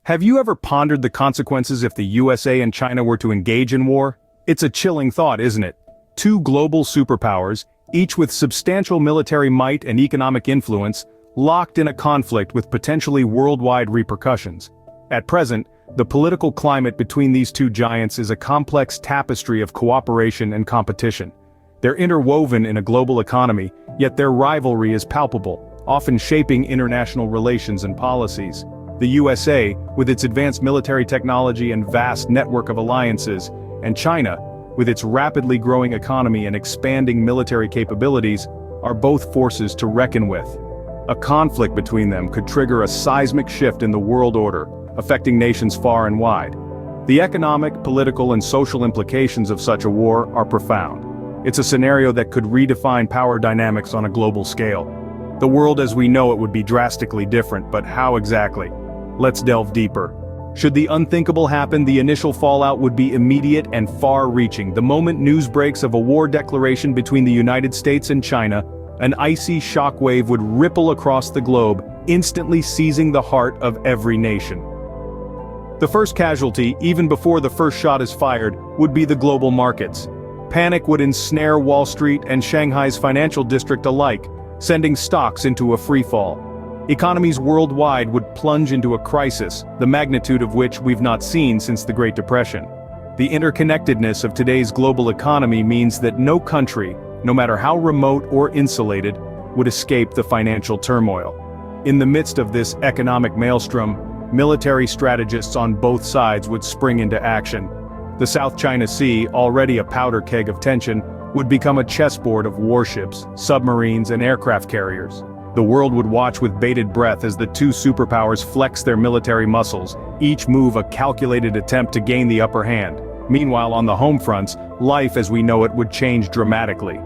Have you ever pondered the consequences if the USA and China were to engage in war? It's a chilling thought, isn't it? Two global superpowers, each with substantial military might and economic influence, locked in a conflict with potentially worldwide repercussions. At present, the political climate between these two giants is a complex tapestry of cooperation and competition. They're interwoven in a global economy, yet their rivalry is palpable, often shaping international relations and policies. The USA, with its advanced military technology and vast network of alliances, and China, with its rapidly growing economy and expanding military capabilities, are both forces to reckon with. A conflict between them could trigger a seismic shift in the world order, affecting nations far and wide. The economic, political, and social implications of such a war are profound. It's a scenario that could redefine power dynamics on a global scale. The world as we know it would be drastically different, but how exactly? Let's delve deeper. Should the unthinkable happen, the initial fallout would be immediate and far-reaching. The moment news breaks of a war declaration between the United States and China, an icy shockwave would ripple across the globe, instantly seizing the heart of every nation. The first casualty, even before the first shot is fired, would be the global markets. Panic would ensnare Wall Street and Shanghai's financial district alike, sending stocks into a freefall. Economies worldwide would plunge into a crisis, the magnitude of which we've not seen since the Great Depression. The interconnectedness of today's global economy means that no country, no matter how remote or insulated, would escape the financial turmoil. In the midst of this economic maelstrom, military strategists on both sides would spring into action. The South China Sea, already a powder keg of tension, would become a chessboard of warships, submarines, and aircraft carriers. The world would watch with bated breath as the two superpowers flex their military muscles, each move a calculated attempt to gain the upper hand. Meanwhile, on the home fronts, life as we know it would change dramatically.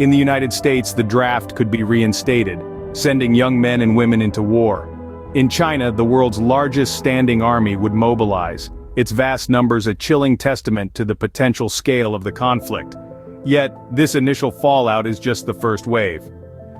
In the United States, the draft could be reinstated, sending young men and women into war. In China, the world's largest standing army would mobilize, its vast numbers a chilling testament to the potential scale of the conflict. Yet, this initial fallout is just the first wave.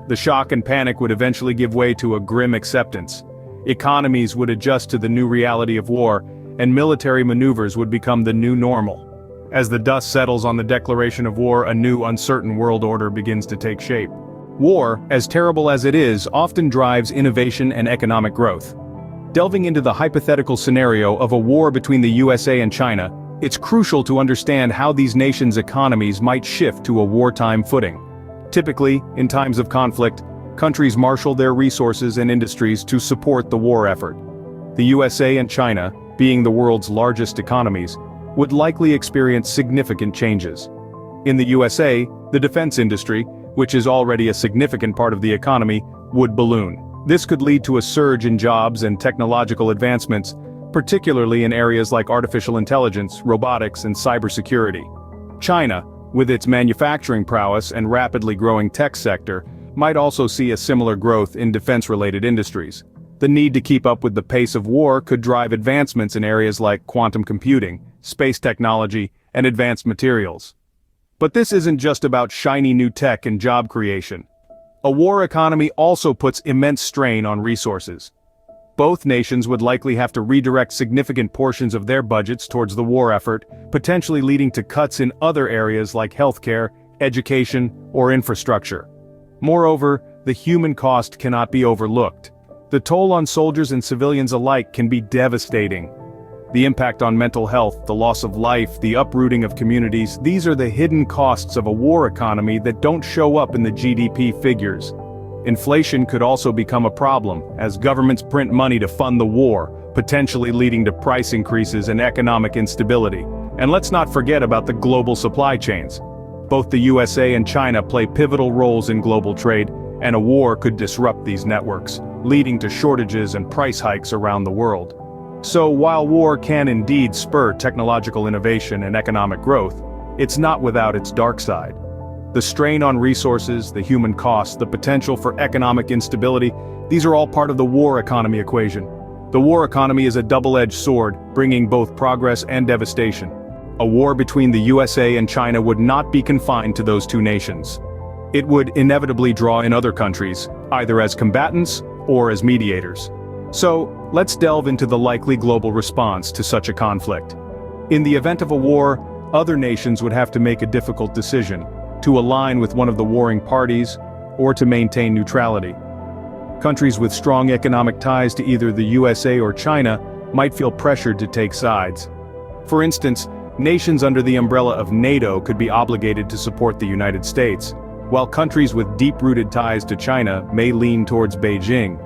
The shock and panic would eventually give way to a grim acceptance. Economies would adjust to the new reality of war, and military maneuvers would become the new normal. As the dust settles on the declaration of war, a new uncertain world order begins to take shape. War, as terrible as it is, often drives innovation and economic growth. Delving into the hypothetical scenario of a war between the USA and China, it's crucial to understand how these nations' economies might shift to a wartime footing. Typically, in times of conflict, countries marshal their resources and industries to support the war effort. The USA and China, being the world's largest economies, would likely experience significant changes. In the USA, the defense industry, which is already a significant part of the economy, would balloon. This could lead to a surge in jobs and technological advancements, particularly in areas like artificial intelligence, robotics, and cybersecurity. China, with its manufacturing prowess and rapidly growing tech sector, might also see a similar growth in defense-related industries. The need to keep up with the pace of war could drive advancements in areas like quantum computing, space technology, and advanced materials. But this isn't just about shiny new tech and job creation. A war economy also puts immense strain on resources. Both nations would likely have to redirect significant portions of their budgets towards the war effort, potentially leading to cuts in other areas like healthcare, education, or infrastructure. Moreover, the human cost cannot be overlooked. The toll on soldiers and civilians alike can be devastating. The impact on mental health, the loss of life, the uprooting of communities, these are the hidden costs of a war economy that don't show up in the GDP figures. Inflation could also become a problem, as governments print money to fund the war, potentially leading to price increases and economic instability. And let's not forget about the global supply chains. Both the USA and China play pivotal roles in global trade, and a war could disrupt these networks, leading to shortages and price hikes around the world. So while war can indeed spur technological innovation and economic growth, it's not without its dark side. The strain on resources, the human cost, the potential for economic instability, these are all part of the war economy equation. The war economy is a double-edged sword, bringing both progress and devastation. A war between the USA and China would not be confined to those two nations. It would inevitably draw in other countries, either as combatants or as mediators. So, Let's delve into the likely global response to such a conflict. In the event of a war, other nations would have to make a difficult decision: to align with one of the warring parties, or to maintain neutrality. Countries with strong economic ties to either the USA or China might feel pressured to take sides. For instance, nations under the umbrella of NATO could be obligated to support the United States, while countries with deep-rooted ties to China may lean towards Beijing.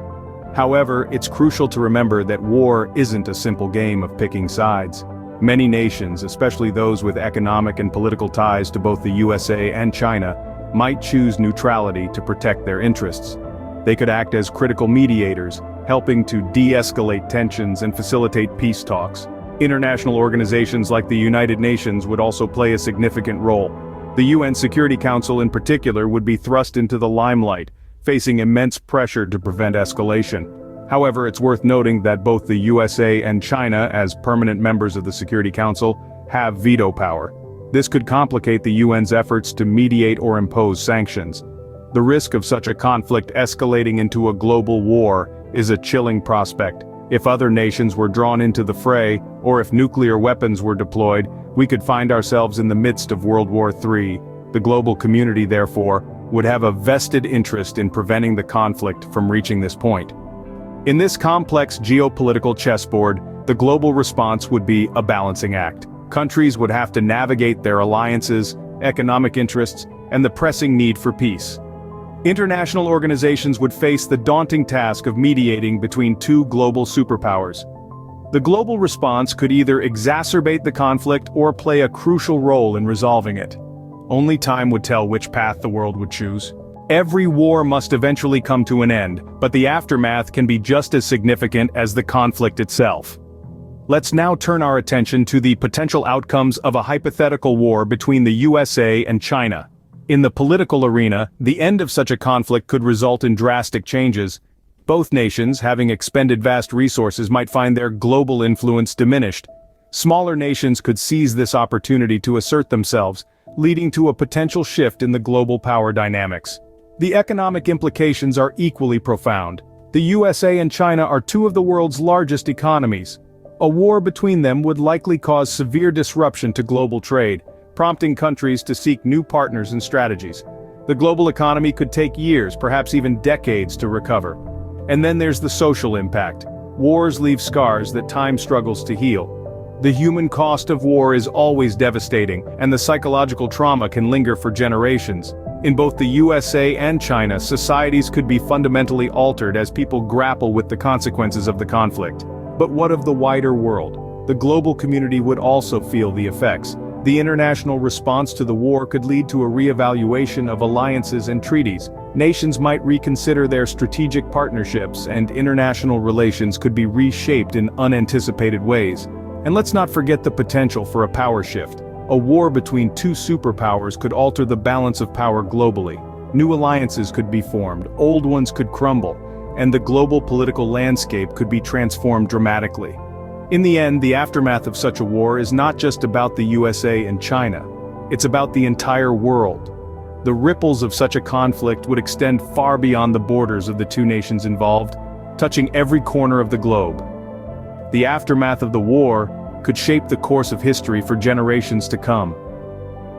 However, it's crucial to remember that war isn't a simple game of picking sides. Many nations, especially those with economic and political ties to both the USA and China, might choose neutrality to protect their interests. They could act as critical mediators, helping to de-escalate tensions and facilitate peace talks. International organizations like the United Nations would also play a significant role. The UN Security Council in particular would be thrust into the limelight, facing immense pressure to prevent escalation. However, it's worth noting that both the USA and China, as permanent members of the Security Council, have veto power. This could complicate the UN's efforts to mediate or impose sanctions. The risk of such a conflict escalating into a global war is a chilling prospect. If other nations were drawn into the fray, or if nuclear weapons were deployed, we could find ourselves in the midst of World War III. The global community, therefore, would have a vested interest in preventing the conflict from reaching this point. In this complex geopolitical chessboard, the global response would be a balancing act. Countries would have to navigate their alliances, economic interests, and the pressing need for peace. International organizations would face the daunting task of mediating between two global superpowers. The global response could either exacerbate the conflict or play a crucial role in resolving it. Only time would tell which path the world would choose. Every war must eventually come to an end, but the aftermath can be just as significant as the conflict itself. Let's now turn our attention to the potential outcomes of a hypothetical war between the USA and China. In the political arena, the end of such a conflict could result in drastic changes. Both nations, having expended vast resources, might find their global influence diminished. Smaller nations could seize this opportunity to assert themselves, leading to a potential shift in the global power dynamics. The economic implications are equally profound. The USA and China are two of the world's largest economies. A war between them would likely cause severe disruption to global trade, prompting countries to seek new partners and strategies. The global economy could take years, perhaps even decades, to recover. And then there's the social impact. Wars leave scars that time struggles to heal. The human cost of war is always devastating, and the psychological trauma can linger for generations. In both the USA and China, societies could be fundamentally altered as people grapple with the consequences of the conflict. But what of the wider world? The global community would also feel the effects. The international response to the war could lead to a re-evaluation of alliances and treaties. Nations might reconsider their strategic partnerships, and international relations could be reshaped in unanticipated ways. And let's not forget the potential for a power shift. A war between two superpowers could alter the balance of power globally. New alliances could be formed, old ones could crumble, and the global political landscape could be transformed dramatically. In the end, the aftermath of such a war is not just about the USA and China. It's about the entire world. The ripples of such a conflict would extend far beyond the borders of the two nations involved, touching every corner of the globe. The aftermath of the war could shape the course of history for generations to come.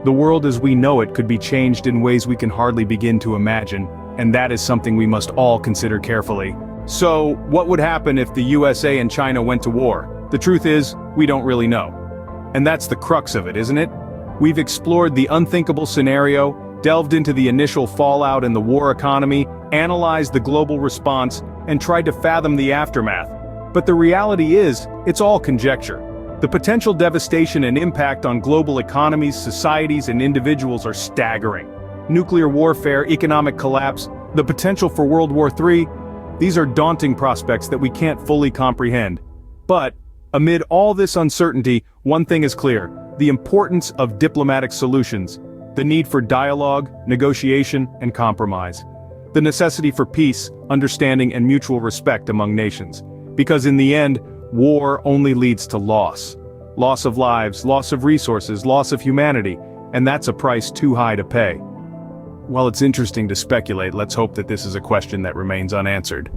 The world as we know it could be changed in ways we can hardly begin to imagine, and that is something we must all consider carefully. So, what would happen if the USA and China went to war? The truth is, we don't really know. And that's the crux of it, isn't it? We've explored the unthinkable scenario, delved into the initial fallout and the war economy, analyzed the global response, and tried to fathom the aftermath. But the reality is, it's all conjecture. The potential devastation and impact on global economies, societies, and individuals are staggering. Nuclear warfare, economic collapse, the potential for World War III, these are daunting prospects that we can't fully comprehend. But, amid all this uncertainty, one thing is clear: the importance of diplomatic solutions, the need for dialogue, negotiation, and compromise. The necessity for peace, understanding, and mutual respect among nations. Because in the end, war only leads to loss. Loss of lives, loss of resources, loss of humanity, and that's a price too high to pay. While it's interesting to speculate, let's hope that this is a question that remains unanswered.